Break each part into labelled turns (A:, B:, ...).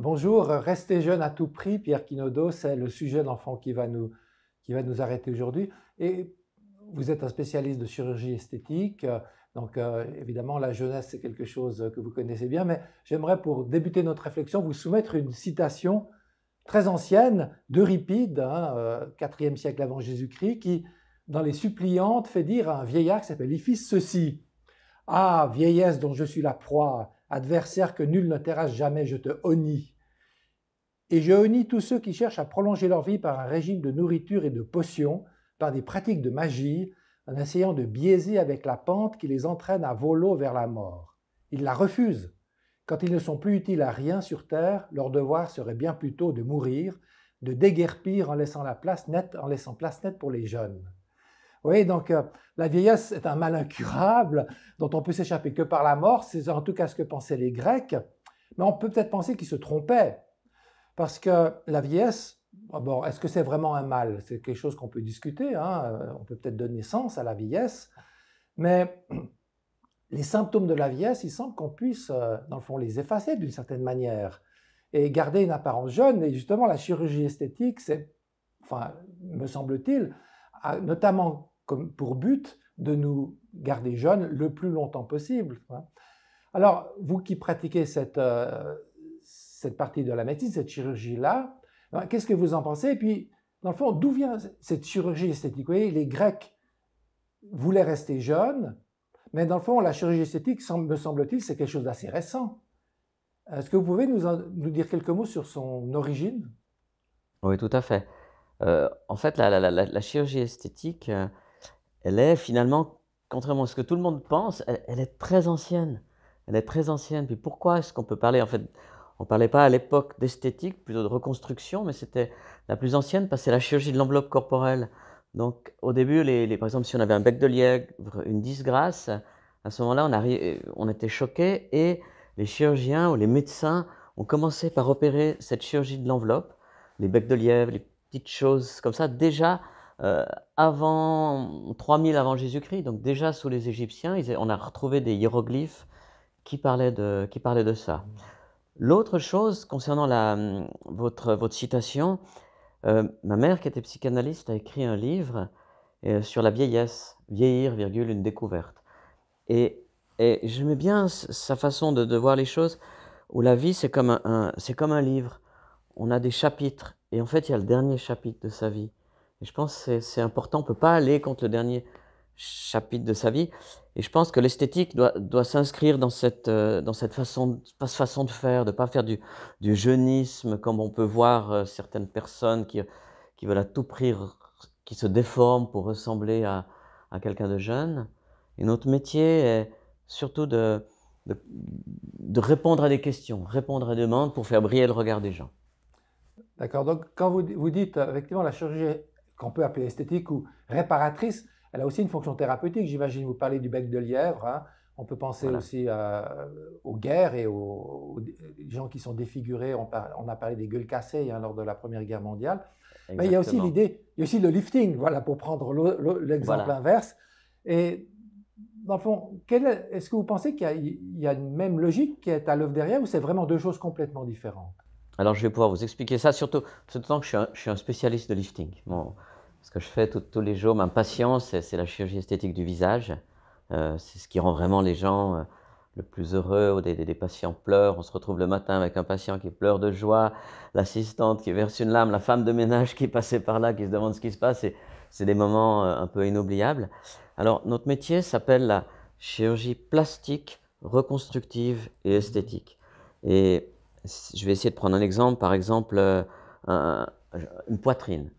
A: Bonjour, restez jeune à tout prix, Pierre Quinaudot, c'est le sujet d'enfant qui va nous arrêter aujourd'hui. Et vous êtes un spécialiste de chirurgie esthétique, donc évidemment la jeunesse c'est quelque chose que vous connaissez bien, mais j'aimerais pour débuter notre réflexion vous soumettre une citation très ancienne d'Euripide, hein, 4e siècle avant Jésus-Christ, qui dans les Suppliantes fait dire à un vieillard qui s'appelle Iphis ceci: Ah, vieillesse dont je suis la proie, adversaire que nul ne terrasse jamais, je te honnis. Et je honnis tous ceux qui cherchent à prolonger leur vie par un régime de nourriture et de potions, par des pratiques de magie, en essayant de biaiser avec la pente qui les entraîne à volo vers la mort. Ils la refusent. Quand ils ne sont plus utiles à rien sur terre, leur devoir serait bien plutôt de mourir, de déguerpir en laissant place nette pour les jeunes. Oui, donc la vieillesse est un mal incurable dont on peut s'échapper que par la mort, c'est en tout cas ce que pensaient les Grecs, mais on peut peut-être penser qu'ils se trompaient, parce que la vieillesse, bon, est-ce que c'est vraiment un mal? C'est quelque chose qu'on peut discuter, hein, on peut peut-être donner sens à la vieillesse, mais les symptômes de la vieillesse, il semble qu'on puisse, dans le fond, les effacer d'une certaine manière, et garder une apparence jeune, et justement la chirurgie esthétique, c'est, enfin, me semble-t-il, notamment comme pour but de nous garder jeunes le plus longtemps possible. Alors, vous qui pratiquez cette partie de la médecine, cette chirurgie-là, qu'est-ce que vous en pensez? Et puis, dans le fond, d'où vient cette chirurgie esthétique? Vous voyez, les Grecs voulaient rester jeunes, mais dans le fond, la chirurgie esthétique, me semble-t-il, c'est quelque chose d'assez récent. Est-ce que vous pouvez nous dire quelques mots sur son origine?
B: Oui, tout à fait. En fait, la chirurgie esthétique, elle est finalement, contrairement à ce que tout le monde pense, elle est très ancienne. Elle est très ancienne. Puis pourquoi est-ce qu'on peut parler en fait, on ne parlait pas à l'époque d'esthétique, plutôt de reconstruction, mais c'était la plus ancienne parce que c'est la chirurgie de l'enveloppe corporelle. Donc au début, par exemple, si on avait un bec de lièvre, une disgrâce, à ce moment-là, on était choqués et les chirurgiens ou les médecins ont commencé par opérer cette chirurgie de l'enveloppe, les becs de lièvre, les petites choses comme ça, déjà euh, avant 3000 avant Jésus-Christ, donc déjà sous les Égyptiens, on a retrouvé des hiéroglyphes qui parlaient de ça. L'autre chose concernant votre citation, ma mère qui était psychanalyste a écrit un livre sur la vieillesse, vieillir, virgule, une découverte. Et, et j'aimais bien sa façon de voir les choses, où la vie c'est comme un livre. On a des chapitres, et en fait il y a le dernier chapitre de sa vie. Et je pense que c'est important, on ne peut pas aller contre le dernier chapitre de sa vie. Et je pense que l'esthétique doit s'inscrire dans cette façon de faire, de ne pas faire du jeunisme, comme on peut voir certaines personnes qui veulent à tout prix, qui se déforment pour ressembler à quelqu'un de jeune. Et notre métier est surtout de répondre à des questions, répondre à des demandes pour faire briller le regard des gens.
A: D'accord. Donc, quand vous dites effectivement la chirurgie qu'on peut appeler esthétique ou réparatrice, elle a aussi une fonction thérapeutique. J'imagine vous parlez du bec de lièvre, hein. On peut penser
B: Voilà,
A: aussi aux guerres et aux gens qui sont défigurés. On a parlé des gueules cassées, hein, lors de la Première Guerre mondiale. Mais il y a aussi
B: exactement.
A: l'idée, il y a aussi le lifting, voilà, pour prendre l'exemple
B: Voilà.
A: inverse. Et dans le fond, est-ce que vous pensez qu'il y a une même logique qui est à l'œuvre derrière ou c'est vraiment deux choses complètement différentes?
B: Alors, je vais pouvoir vous expliquer ça, surtout que je suis un spécialiste de lifting. Bon, ce que je fais tous les jours, ma passion, c'est la chirurgie esthétique du visage. C'est ce qui rend vraiment les gens le plus heureux, où des patients pleurent. On se retrouve le matin avec un patient qui pleure de joie, l'assistante qui verse une larme, la femme de ménage qui passait par là, qui se demande ce qui se passe. Et c'est des moments un peu inoubliables. Alors, notre métier s'appelle la chirurgie plastique, reconstructive et esthétique. Et je vais essayer de prendre un exemple, par exemple, un- une poitrine.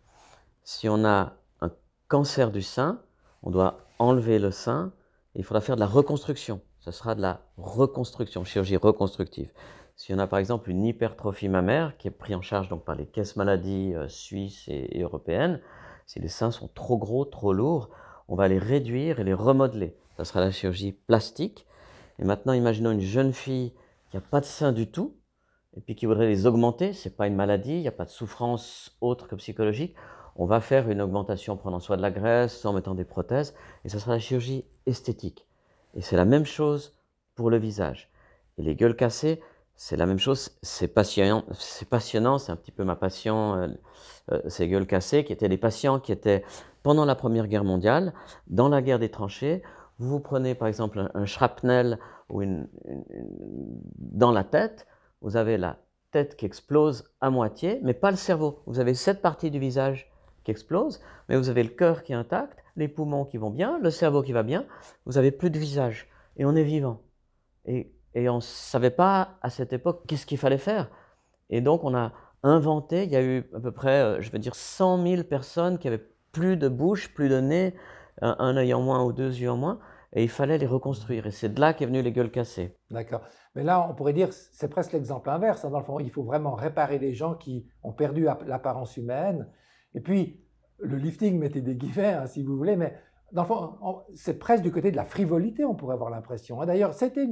B: Si on a un cancer du sein, on doit enlever le sein et il faudra faire de la reconstruction. Ce sera de la reconstruction, chirurgie reconstructive. Si on a par exemple une hypertrophie mammaire qui est prise en charge donc par les caisses maladies suisses et européennes, si les seins sont trop gros, trop lourds, on va les réduire et les remodeler. Ce sera la chirurgie plastique. Et maintenant, imaginons une jeune fille qui n'a pas de seins du tout et puis qui voudrait les augmenter. Ce n'est pas une maladie, il n'y a pas de souffrance autre que psychologique. On va faire une augmentation en prenant soit de la graisse, soit en mettant des prothèses, et ce sera la chirurgie esthétique. Et c'est la même chose pour le visage. Et les gueules cassées, c'est la même chose, c'est passionnant, c'est un petit peu ma passion, ces gueules cassées, qui étaient des patients qui étaient pendant la Première Guerre mondiale, dans la guerre des tranchées. Vous prenez par exemple un shrapnel ou dans la tête, vous avez la tête qui explose à moitié, mais pas le cerveau. Vous avez cette partie du visage qui explose, mais vous avez le cœur qui est intact, les poumons qui vont bien, le cerveau qui va bien, vous n'avez plus de visage, et on est vivant. Et on ne savait pas à cette époque qu'est-ce qu'il fallait faire. Et donc on a inventé, il y a eu à peu près, je veux dire, 100 000 personnes qui avaient plus de bouche, plus de nez, un œil en moins ou deux yeux en moins, et il fallait les reconstruire. Et c'est de là qu'est venue les gueules cassées.
A: D'accord. Mais là, on pourrait dire, c'est presque l'exemple inverse, hein. Dans le fond, il faut vraiment réparer les gens qui ont perdu l'apparence humaine. Et puis, le lifting, mettez des guillemets, hein, si vous voulez, mais dans le fond, c'est presque du côté de la frivolité, on pourrait avoir l'impression, hein. D'ailleurs, c'était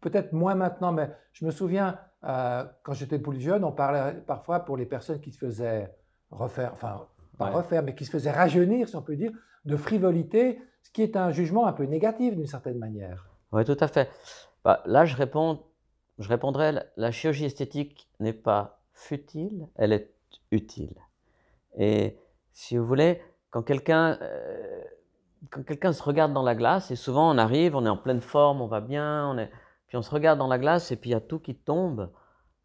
A: peut-être moins maintenant, mais je me souviens, quand j'étais plus jeune, on parlait parfois pour les personnes qui se faisaient refaire, enfin, pas
B: Ouais.
A: refaire, mais qui se faisaient rajeunir, si on peut dire, de frivolité, ce qui est un jugement un peu négatif d'une certaine manière.
B: Oui, tout à fait. Bah, là, je répondrais, la chirurgie esthétique n'est pas futile, elle est utile. Et si vous voulez, quand quelqu'un se regarde dans la glace, et souvent on arrive, on est en pleine forme, on va bien, puis on se regarde dans la glace et puis il y a tout qui tombe.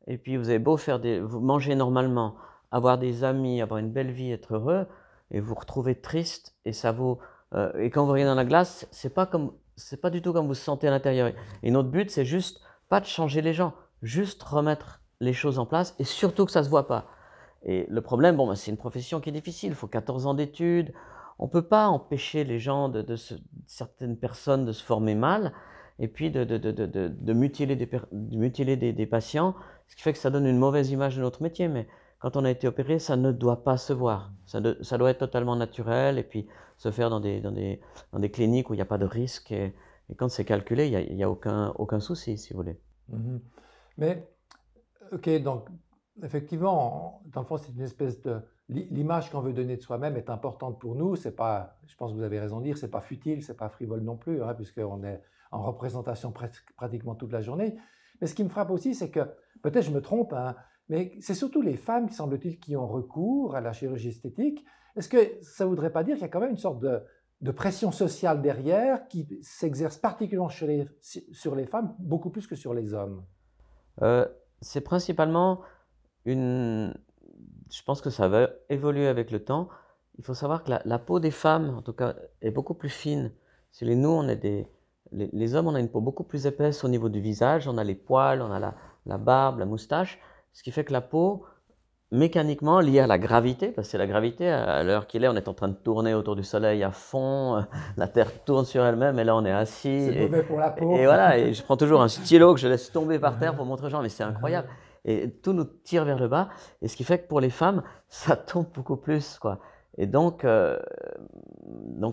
B: Et puis vous avez beau vous manger normalement, avoir des amis, avoir une belle vie, être heureux, et vous vous retrouvez triste, et et quand vous regardez dans la glace, c'est pas du tout comme vous vous sentez à l'intérieur. Et notre but, c'est juste pas de changer les gens, juste remettre les choses en place, et surtout que ça se voit pas. Et le problème, bon, c'est une profession qui est difficile, il faut 14 ans d'études, on peut pas empêcher les gens certaines personnes de se former mal, et puis de mutiler des patients, ce qui fait que ça donne une mauvaise image de notre métier. Mais quand on a été opéré, ça ne doit pas se voir. Ça doit être totalement naturel et puis se faire dans des cliniques où il n'y a pas de risque. Et quand c'est calculé, il y a aucun souci, si vous voulez.
A: Mhm. Mais, ok, donc, effectivement, dans le fond, c'est une espèce de. L'image qu'on veut donner de soi-même est importante pour nous. C'est pas, je pense que vous avez raison de dire, c'est pas futile, c'est pas frivole non plus, hein, puisqu'on est en représentation pratiquement toute la journée. Mais ce qui me frappe aussi, c'est que, peut-être je me trompe, hein, mais c'est surtout les femmes, semble-t-il, qui ont recours à la chirurgie esthétique. Est-ce que ça ne voudrait pas dire qu'il y a quand même une sorte de pression sociale derrière qui s'exerce particulièrement sur les femmes, beaucoup plus que sur les hommes?
B: C'est principalement une. Je pense que ça va évoluer avec le temps. Il faut savoir que la peau des femmes, en tout cas, est beaucoup plus fine. Si nous, les hommes, on a une peau beaucoup plus épaisse au niveau du visage. On a les poils, on a la barbe, la moustache. Ce qui fait que la peau, mécaniquement, liée à la gravité, parce que c'est la gravité, à l'heure qu'il est, on est en train de tourner autour du soleil à fond, la Terre tourne sur elle-même, et là, on est assis.
A: C'est mauvais pour la peau.
B: Et voilà, et je prends toujours un stylo que je laisse tomber par terre pour montrer aux gens, mais c'est incroyable. Et tout nous tire vers le bas, et ce qui fait que pour les femmes, ça tombe beaucoup plus, quoi. Et donc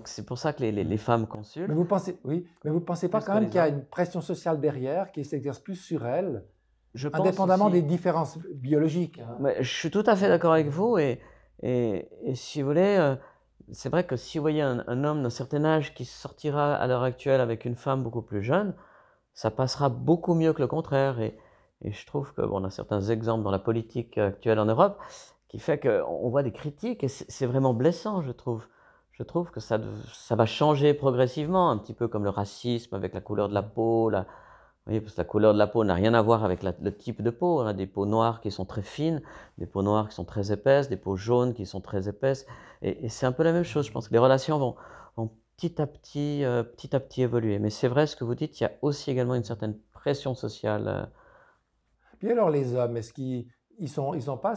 B: c'est pour ça que les femmes consultent.
A: Mais vous pensez, oui, mais vous pensez pas
B: Plus
A: quand
B: que
A: même
B: les
A: qu'il y a
B: hommes.
A: une pression sociale derrière qui s'exerce plus sur elles,
B: Je pense
A: indépendamment
B: aussi.
A: des différences biologiques, hein?
B: Mais je suis tout à fait d'accord avec vous, et si vous voulez, c'est vrai que si vous voyez un homme d'un certain âge qui sortira à l'heure actuelle avec une femme beaucoup plus jeune, ça passera beaucoup mieux que le contraire. Et je trouve que bon, on a certains exemples dans la politique actuelle en Europe qui fait qu'on voit des critiques, et c'est vraiment blessant, je trouve. Je trouve que ça va changer progressivement, un petit peu comme le racisme avec la couleur de la peau. Oui, parce que la couleur de la peau n'a rien à voir avec le type de peau. On a des peaux noires qui sont très fines, des peaux noires qui sont très épaisses, des peaux jaunes qui sont très épaisses. Et c'est un peu la même chose. Je pense que les relations vont petit à petit évoluer. Mais c'est vrai ce que vous dites, il y a aussi également une certaine pression sociale.
A: Puis alors les hommes, est-ce ils ont pas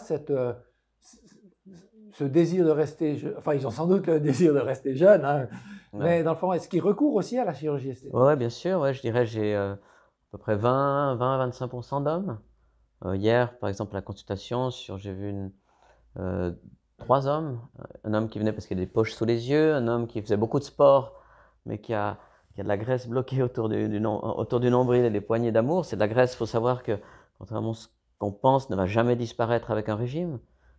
A: ce désir de rester, enfin ils ont sans doute le désir de rester jeunes, hein, mais
B: Ouais.
A: dans le fond, est-ce qu'ils recourent aussi à la chirurgie
B: Ouais,
A: esthétique?
B: ouais, bien sûr. Ouais, je dirais j'ai à peu près 20 à 25% d'hommes. Hier, par exemple, à la consultation, j'ai vu euh, 3 hommes. Un homme qui venait parce qu'il a des poches sous les yeux, un homme qui faisait beaucoup de sport, mais qui a de la graisse bloquée autour du nombril et des poignées d'amour. C'est de la graisse, il faut savoir que, contrairement à ce qu'on pense, ne va jamais disparaître avec un régime.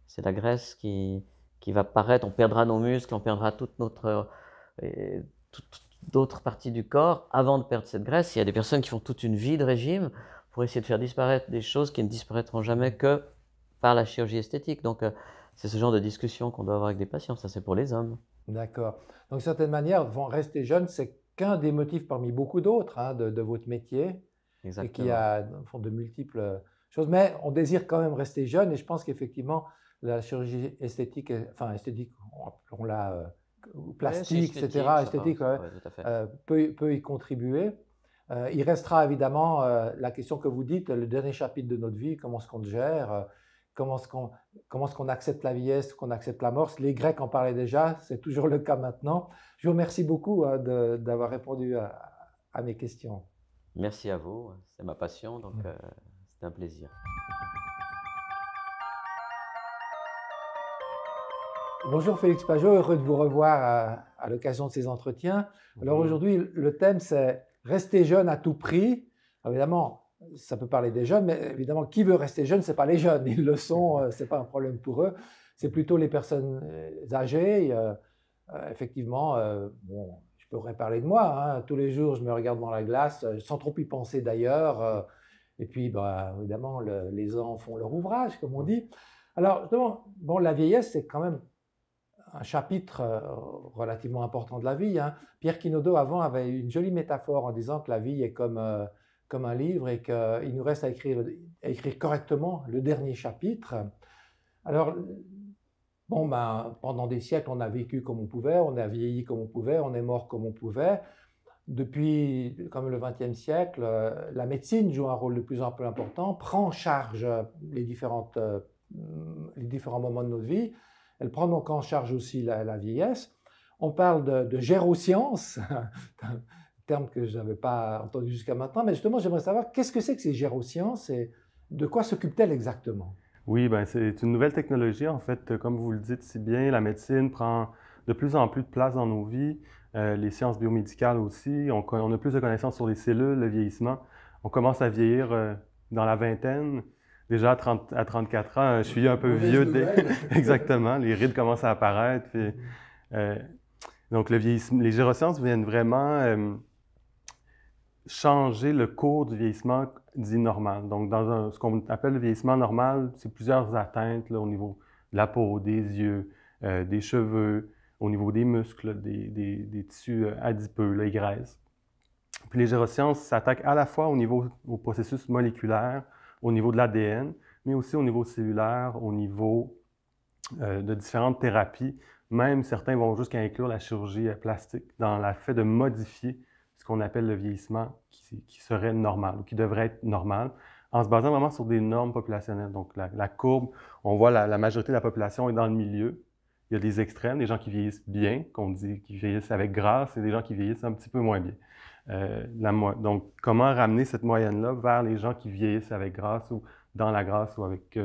B: C'est de la graisse qui va paraître, on perdra nos muscles, on perdra euh, toute d'autres parties du corps avant de perdre cette graisse. Il y a des personnes qui font toute une vie de régime pour essayer de faire disparaître des choses qui ne disparaîtront jamais que par la chirurgie esthétique. Donc, c'est ce genre de discussion qu'on doit avoir avec des patients. Ça, c'est pour les hommes.
A: D'accord. Donc, d'une certaine manière, vont rester jeune, c'est qu'un des motifs parmi beaucoup d'autres hein, de votre métier et qu'il y
B: Exactement.
A: a au fond, de multiples choses. Mais on désire quand même rester jeune et je pense qu'effectivement, la chirurgie esthétique, enfin esthétique, on l'a
B: Oui, c'est
A: plastique,
B: esthétique,
A: etc.,
B: ça va.
A: esthétique, ouais,
B: Ouais, tout à fait.
A: peut y contribuer. Il restera évidemment la question que vous dites, le dernier chapitre de notre vie, comment est-ce qu'on le gère, comment est-ce qu'on accepte la vieillesse, qu'on accepte la mort. Les Grecs en parlaient déjà, c'est toujours le cas maintenant. Je vous remercie beaucoup hein, d'avoir répondu à mes questions.
B: Merci à vous. C'est ma passion, donc c'est un plaisir.
A: Bonjour Félix Pajot, heureux de vous revoir à l'occasion de ces entretiens. Alors
B: Bonjour.
A: aujourd'hui, le thème c'est rester jeune à tout prix. Alors, évidemment, ça peut parler des jeunes, mais évidemment, qui veut rester jeune, ce n'est pas les jeunes. Ils le sont, ce n'est pas un problème pour eux. C'est plutôt les personnes âgées. Effectivement, bon, je pourrais parler de moi. Hein. Tous les jours, je me regarde dans la glace, sans trop y penser d'ailleurs. Et puis, bah, évidemment, les ans font leur ouvrage, comme on dit. Alors, justement, bon, la vieillesse, c'est quand même un chapitre relativement important de la vie. Hein. Pierre Quinaudot, avant, avait une jolie métaphore en disant que la vie est comme un livre et qu'il nous reste à écrire correctement le dernier chapitre. Alors, bon, ben, pendant des siècles, on a vécu comme on pouvait, on a vieilli comme on pouvait, on est mort comme on pouvait. Depuis comme le XXe siècle, la médecine joue un rôle de plus en plus important, prend en charge les différents moments de notre vie. Elle prend donc en charge aussi la vieillesse. On parle de gérosciences, un terme que je n'avais pas entendu jusqu'à maintenant, mais justement, j'aimerais savoir qu'est-ce que c'est que ces gérosciences et de quoi s'occupent-elles exactement?
C: Oui, ben c'est une nouvelle technologie. En fait, comme vous le dites si bien, la médecine prend de plus en plus de place dans nos vies. Les sciences biomédicales aussi. On a plus de connaissances sur les cellules, le vieillissement. On commence à vieillir dans la vingtaine. Déjà à 34 ans, je suis un peu vieux. Exactement, les rides commencent à apparaître. Puis, donc, les gérosciences viennent vraiment changer le cours du vieillissement dit normal. Donc, dans ce qu'on appelle le vieillissement normal, c'est plusieurs atteintes là, au niveau de la peau, des yeux, des cheveux, au niveau des muscles, des tissus adipeux, les graisses. Puis les gérosciences s'attaquent à la fois au processus moléculaire, au niveau de l'ADN, mais aussi au niveau cellulaire, au niveau de différentes thérapies. Même certains vont jusqu'à inclure la chirurgie plastique dans le fait de modifier ce qu'on appelle le vieillissement qui serait normal ou qui devrait être normal, en se basant vraiment sur des normes populationnelles. Donc la courbe, on voit la majorité de la population est dans le milieu. Il y a des extrêmes, des gens qui vieillissent bien, qu'on dit qui vieillissent avec grâce, et des gens qui vieillissent un petit peu moins bien. Donc, comment ramener cette moyenne-là vers les gens qui vieillissent avec grâce ou dans la grâce ou avec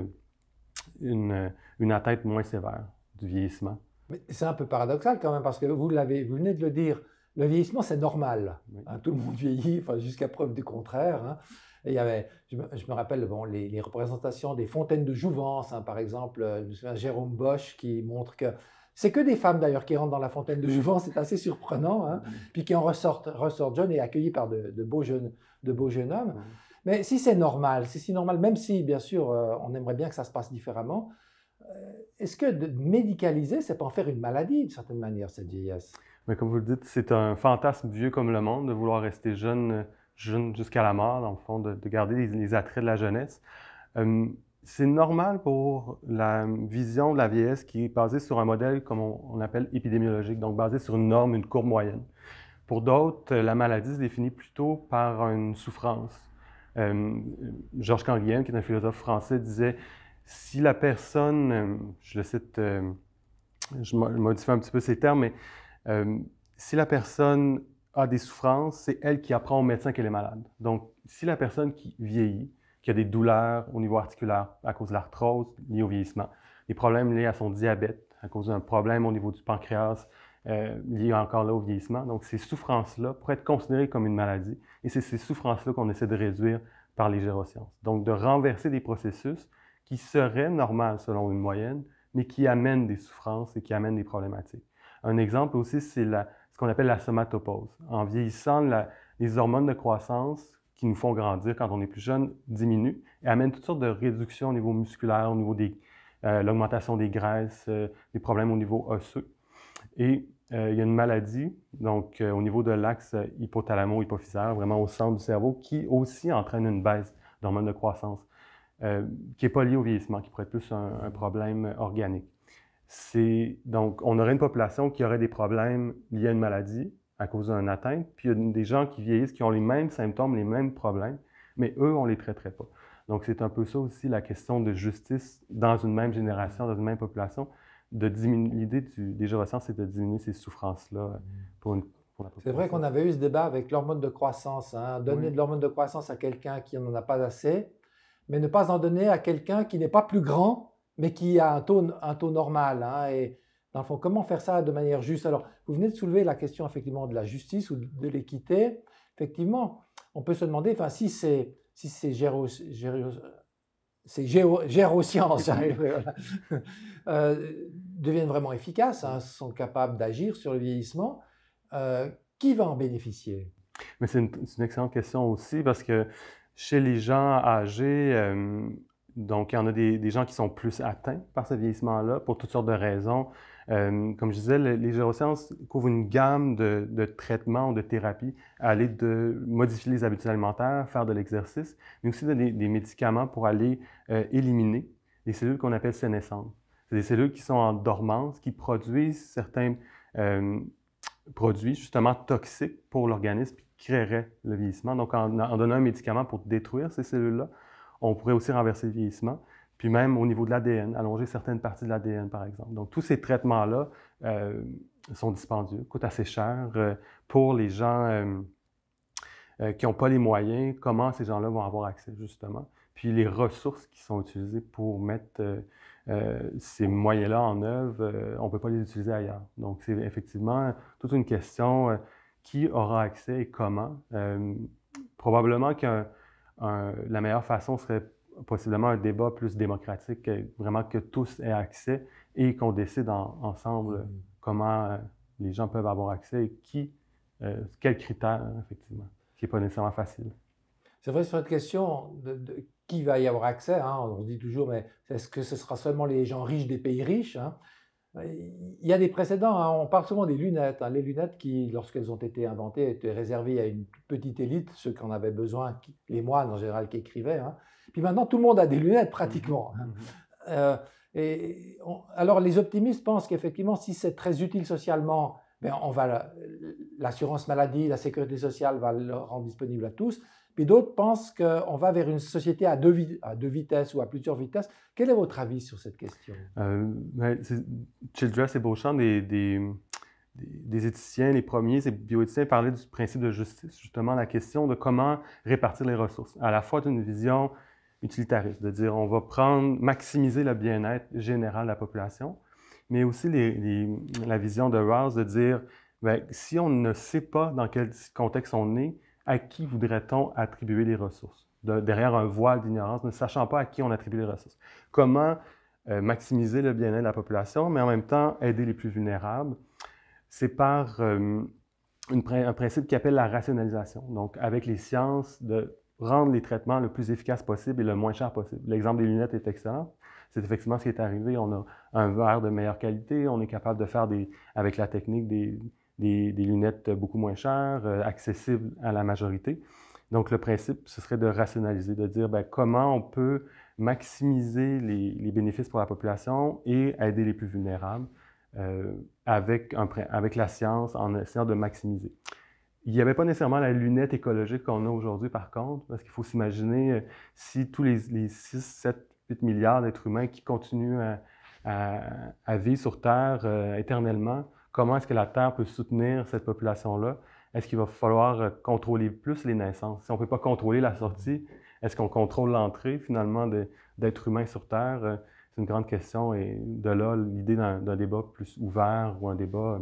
C: une atteinte moins sévère du vieillissement?
A: Mais c'est un peu paradoxal quand même, parce que vous venez de le dire, le vieillissement c'est normal.
C: Oui.
A: Hein, tout le monde vieillit, enfin, jusqu'à preuve du contraire. Hein. Et il y avait, je me rappelle bon, les représentations des fontaines de jouvence, hein, par exemple, je me souviens Jérôme Bosch qui montre que c'est que des femmes d'ailleurs qui rentrent dans la fontaine de jouvence, c'est assez surprenant, hein, puis qui en ressortent jeunes et accueillis par de beaux jeunes hommes. Mais si c'est normal, c'est si normal, même si bien sûr on aimerait bien que ça se passe différemment, est-ce que de médicaliser, c'est pas en faire une maladie d'une certaine manière, cette vieillesse?
C: Mais comme vous le dites, c'est un fantasme vieux comme le monde de vouloir rester jeune jusqu'à la mort, dans le fond, de garder les attraits de la jeunesse. C'est normal pour la vision de la vieillesse qui est basée sur un modèle comme on appelle épidémiologique, donc basé sur une norme, une courbe moyenne. Pour d'autres, la maladie se définit plutôt par une souffrance. Georges Canguilhem, qui est un philosophe français, disait « Si la personne, je le cite, je modifie un petit peu ces termes, mais si la personne a des souffrances, c'est elle qui apprend au médecin qu'elle est malade. Donc, si la personne qui vieillit, qui a des douleurs au niveau articulaire à cause de l'arthrose liée au vieillissement, des problèmes liés à son diabète, à cause d'un problème au niveau du pancréas, lié encore là au vieillissement. Donc, ces souffrances-là pourraient être considérées comme une maladie et c'est ces souffrances-là qu'on essaie de réduire par les gérosciences. Donc, de renverser des processus qui seraient normaux selon une moyenne, mais qui amènent des souffrances et qui amènent des problématiques. Un exemple aussi, c'est ce qu'on appelle la somatopause. En vieillissant, les hormones de croissance qui nous font grandir quand on est plus jeune diminuent et amènent toutes sortes de réductions au niveau musculaire, au niveau de l'augmentation des graisses, des problèmes au niveau osseux. Et il y a une maladie, donc au niveau de l'axe hypothalamo-hypophysaire, vraiment au centre du cerveau, qui aussi entraîne une baisse d'hormones de croissance, qui n'est pas liée au vieillissement, qui pourrait être plus un problème organique. Donc, on aurait une population qui aurait des problèmes liés à une maladie à cause d'une atteinte, puis il y a des gens qui vieillissent, qui ont les mêmes symptômes, les mêmes problèmes, mais eux, on ne les traiterait pas. Donc, c'est un peu ça aussi la question de justice dans une même génération, dans une même population. L'idée des gérossciences, c'est de diminuer ces souffrances-là pour la population.
A: C'est vrai qu'on avait eu ce débat avec l'hormone de croissance. Donner de l'hormone de croissance à quelqu'un qui n'en a pas assez, mais ne pas en donner à quelqu'un qui n'est pas plus grand, mais qui a un taux normal. Et dans le fond, comment faire ça de manière juste? Alors, vous venez de soulever la question effectivement de la justice ou de l'équité. Effectivement, on peut se demander si ces gérosciences deviennent vraiment efficaces, sont capables d'agir sur le vieillissement, qui va en bénéficier?
C: Mais c'est une excellente question aussi parce que chez les gens âgés, donc il y en a des gens qui sont plus atteints par ce vieillissement-là pour toutes sortes de raisons. Comme je disais, les gérosciences couvrent une gamme de traitements ou de thérapies, aller de modifier les habitudes alimentaires, faire de l'exercice, mais aussi des médicaments pour aller éliminer les cellules qu'on appelle sénescentes. C'est des cellules qui sont en dormance, qui produisent certains produits justement toxiques pour l'organisme qui créeraient le vieillissement. Donc, en donnant un médicament pour détruire ces cellules-là, on pourrait aussi renverser le vieillissement. Puis même au niveau de l'ADN, allonger certaines parties de l'ADN, par exemple. Donc, tous ces traitements-là sont dispendieux, coûtent assez cher pour les gens qui n'ont pas les moyens. Comment ces gens-là vont avoir accès, justement? Puis les ressources qui sont utilisées pour mettre ces moyens-là en œuvre, on ne peut pas les utiliser ailleurs. Donc, c'est effectivement toute une question qui aura accès et comment. Probablement que la meilleure façon serait possiblement un débat plus démocratique, vraiment que tous aient accès et qu'on décide ensemble comment les gens peuvent avoir accès et quels critères, effectivement, ce qui n'est pas nécessairement facile.
A: C'est vrai, sur cette question de qui va y avoir accès, on dit toujours, mais est-ce que ce sera seulement les gens riches des pays riches? Il y a des précédents, on parle souvent des lunettes. Les lunettes qui, lorsqu'elles ont été inventées, étaient réservées à une petite élite, ceux qui en avaient besoin, les moines en général qui écrivaient. Puis maintenant, tout le monde a des lunettes pratiquement. Alors les optimistes pensent qu'effectivement, si c'est très utile socialement, l'assurance maladie, la sécurité sociale va le rendre disponible à tous. Puis d'autres pensent qu'on va vers une société à deux vitesses ou à plusieurs vitesses. Quel est votre avis sur cette question?
C: Childress et Beauchamp, des éthiciens, les premiers, ces bioéthiciens parlaient du principe de justice, justement la question de comment répartir les ressources, à la fois d'une vision utilitariste, de dire on va maximiser le bien-être général de la population, mais aussi la vision de Rawls de dire si on ne sait pas dans quel contexte on est, à qui voudrait-on attribuer les ressources? Derrière un voile d'ignorance, ne sachant pas à qui on attribue les ressources. Comment maximiser le bien-être de la population, mais en même temps aider les plus vulnérables? C'est par un principe qui appelle la rationalisation. Donc, avec les sciences, de rendre les traitements le plus efficace possible et le moins cher possible. L'exemple des lunettes est excellent. C'est effectivement ce qui est arrivé. On a un verre de meilleure qualité. On est capable de faire, avec la technique, des lunettes beaucoup moins chères, accessibles à la majorité. Donc, le principe, ce serait de rationaliser, de dire comment on peut maximiser les bénéfices pour la population et aider les plus vulnérables avec la science en essayant de maximiser. Il n'y avait pas nécessairement la lunette écologique qu'on a aujourd'hui, par contre, parce qu'il faut s'imaginer si tous les 6, 7, 8 milliards d'êtres humains qui continuent à vivre sur Terre éternellement, comment est-ce que la Terre peut soutenir cette population-là? Est-ce qu'il va falloir contrôler plus les naissances? Si on ne peut pas contrôler la sortie, est-ce qu'on contrôle l'entrée, finalement, d'êtres humains sur Terre? C'est une grande question et de là, l'idée d'un débat plus ouvert ou un débat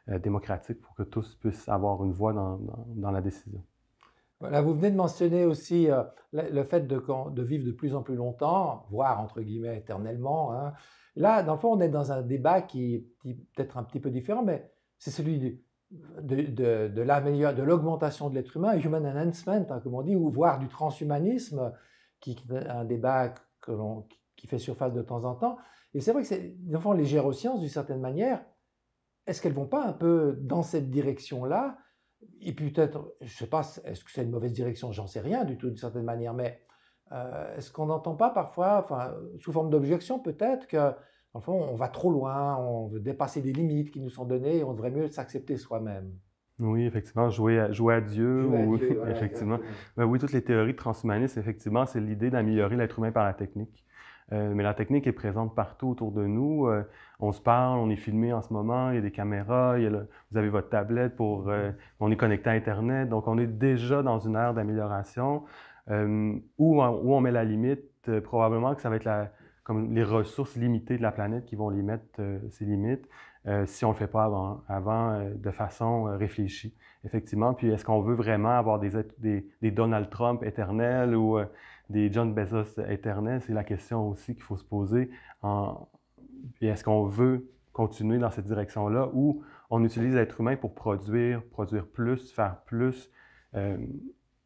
C: démocratique pour que tous puissent avoir une voix dans la décision.
A: Voilà, vous venez de mentionner aussi le fait de vivre de plus en plus longtemps, voire entre guillemets éternellement. Là, dans le fond, on est dans un débat qui est peut-être un petit peu différent, mais c'est celui de l'augmentation de l'être humain, human enhancement, hein, comme on dit, ou voire du transhumanisme, qui est un débat qui fait surface de temps en temps. Et c'est vrai que les gérosciences, d'une certaine manière, est-ce qu'elles ne vont pas un peu dans cette direction-là? Et puis peut-être, je ne sais pas, est-ce que c'est une mauvaise direction? J'en sais rien du tout, d'une certaine manière, mais est-ce qu'on n'entend pas parfois, enfin, sous forme d'objection peut-être, que dans le fond, on va trop loin, on veut dépasser des limites qui nous sont données et on devrait mieux s'accepter soi-même?
C: Oui, effectivement, jouer à Dieu,
A: Jouer à
C: ou
A: Dieu, voilà,
C: effectivement.
A: exactement.
C: Ben oui, toutes les théories de transhumanisme, effectivement, c'est l'idée d'améliorer l'être humain par la technique. Mais la technique est présente partout autour de nous. On se parle, on est filmé en ce moment, il y a des caméras, vous avez votre tablette on est connecté à Internet. Donc, on est déjà dans une ère d'amélioration. Où on met la limite, probablement que ça va être comme les ressources limitées de la planète qui vont les mettre, ces limites, si on ne le fait pas avant de façon réfléchie, effectivement. Puis est-ce qu'on veut vraiment avoir des Donald Trump éternels ou des John Bezos éternels? C'est la question aussi qu'il faut se poser. Puis est-ce qu'on veut continuer dans cette direction-là où on utilise l'être humain pour produire plus, faire plus,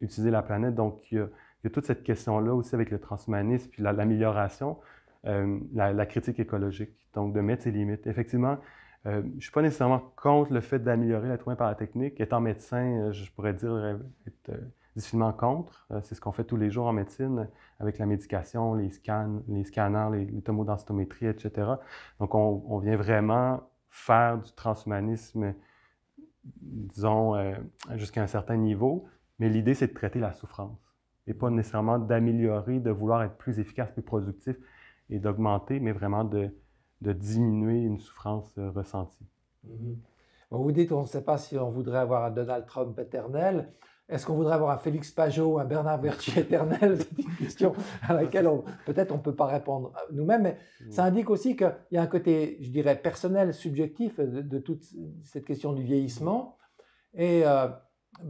C: utiliser la planète? Donc, il y a toute cette question-là aussi avec le transhumanisme, puis l'amélioration, la critique écologique, donc de mettre ses limites. Effectivement, je ne suis pas nécessairement contre le fait d'améliorer l'être humain par la technique. Étant médecin, je pourrais dire être difficilement contre. C'est ce qu'on fait tous les jours en médecine avec la médication, les scanners, les tomodensitométries, etc. Donc, on vient vraiment faire du transhumanisme, disons, jusqu'à un certain niveau, mais l'idée, c'est de traiter la souffrance et pas nécessairement d'améliorer, de vouloir être plus efficace, plus productif et d'augmenter, mais vraiment de diminuer une souffrance ressentie.
A: Mhm. Bon, vous dites, on ne sait pas si on voudrait avoir un Donald Trump éternel. Est-ce qu'on voudrait avoir un Félix Pajot, un Bernard Berger éternel? C'est une question à laquelle peut-être on ne peut pas répondre nous-mêmes, mais ça indique aussi qu'il y a un côté, je dirais, personnel, subjectif de toute cette question du vieillissement. Et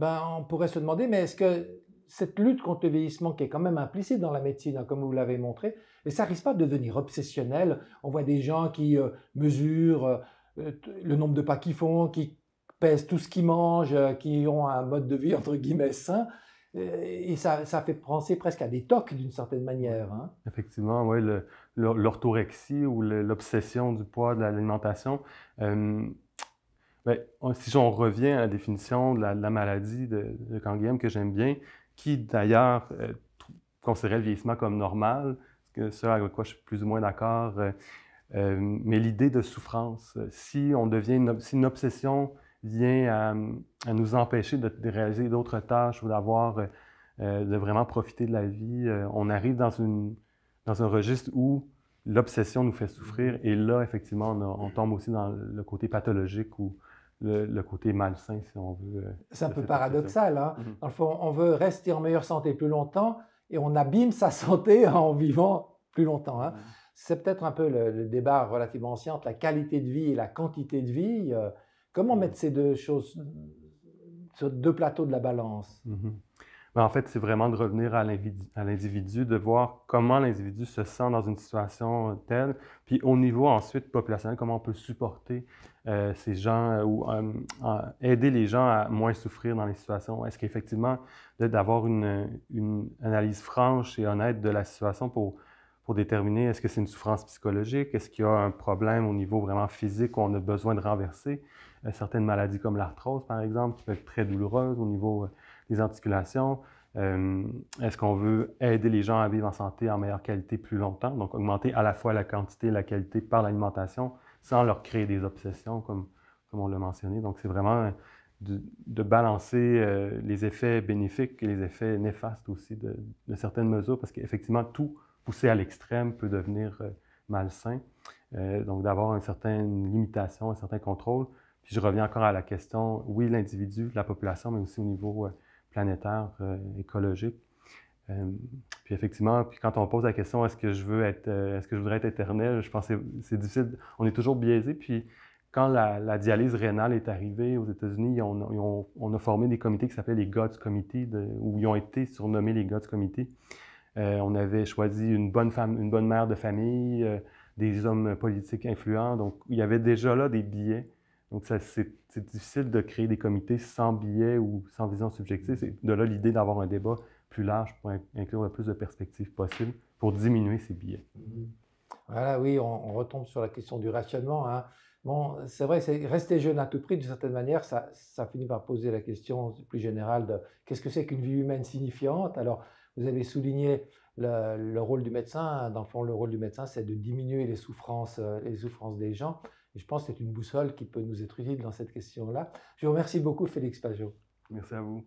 A: on pourrait se demander, mais est-ce que cette lutte contre le vieillissement, qui est quand même implicite dans la médecine, hein, comme vous l'avez montré, et ça risque pas de devenir obsessionnel? On voit des gens qui mesurent le nombre de pas qu'ils font, qui pèsent tout ce qu'ils mangent, qui ont un mode de vie entre guillemets sain, et ça fait penser presque à des tocs d'une certaine manière. Hein.
C: Effectivement, oui, l'orthorexie ou l'obsession du poids de l'alimentation. Si on revient à la définition de la maladie de Canguilhem, que j'aime bien, qui d'ailleurs considérait le vieillissement comme normal, ce avec quoi je suis plus ou moins d'accord, mais l'idée de souffrance, si une obsession vient à nous empêcher de réaliser d'autres tâches ou de vraiment profiter de la vie, on arrive dans un registre où l'obsession nous fait souffrir, et là, effectivement, on tombe aussi dans le côté pathologique ou le côté malsain, si on veut.
A: C'est un peu paradoxal. Hein? Dans le fond, on veut rester en meilleure santé plus longtemps et on abîme sa santé en vivant plus longtemps. Hein? C'est peut-être un peu le débat relativement ancien entre la qualité de vie et la quantité de vie. Comment mettre ces deux choses sur deux plateaux de la balance?
C: En fait, c'est vraiment de revenir à l'individu, de voir comment l'individu se sent dans une situation telle, puis au niveau ensuite populationnel, comment on peut supporter ces gens ou aider les gens à moins souffrir dans les situations. Est-ce qu'effectivement, d'avoir une analyse franche et honnête de la situation pour déterminer est-ce que c'est une souffrance psychologique, est-ce qu'il y a un problème au niveau vraiment physique où on a besoin de renverser certaines maladies comme l'arthrose, par exemple, qui peut être très douloureuse au niveau des articulations. Est-ce qu'on veut aider les gens à vivre en santé en meilleure qualité plus longtemps, donc augmenter à la fois la quantité et la qualité par l'alimentation sans leur créer des obsessions, comme on l'a mentionné. Donc, c'est vraiment de balancer les effets bénéfiques et les effets néfastes aussi de certaines mesures, parce qu'effectivement, tout poussé à l'extrême peut devenir malsain. Donc, d'avoir une certaine limitation, un certain contrôle. Puis je reviens encore à la question, oui, l'individu, la population, mais aussi au niveau planétaire, écologique. Puis effectivement, quand on pose la question, est-ce que je voudrais être éternel, je pense que c'est difficile. On est toujours biaisé. Puis quand la dialyse rénale est arrivée aux États-Unis, on a formé des comités qui s'appelaient les God's Committee, où ils ont été surnommés les God's Committee. On avait choisi une bonne mère de famille, des hommes politiques influents. Donc, il y avait déjà là des biais. Donc, c'est difficile de créer des comités sans biais ou sans vision subjective. C'est de là l'idée d'avoir un débat plus large pour inclure le plus de perspectives possible pour diminuer ces biais.
A: Voilà, oui, on retombe sur la question du rationnement, hein. Bon, c'est vrai, rester jeune à tout prix, d'une certaine manière, ça finit par poser la question plus générale de qu'est-ce que c'est qu'une vie humaine signifiante? Alors, vous avez souligné le rôle du médecin. Dans le fond, le rôle du médecin, c'est de diminuer les souffrances des gens. Et je pense que c'est une boussole qui peut nous être utile dans cette question-là. Je vous remercie beaucoup, Félix Pageot.
C: Merci à vous.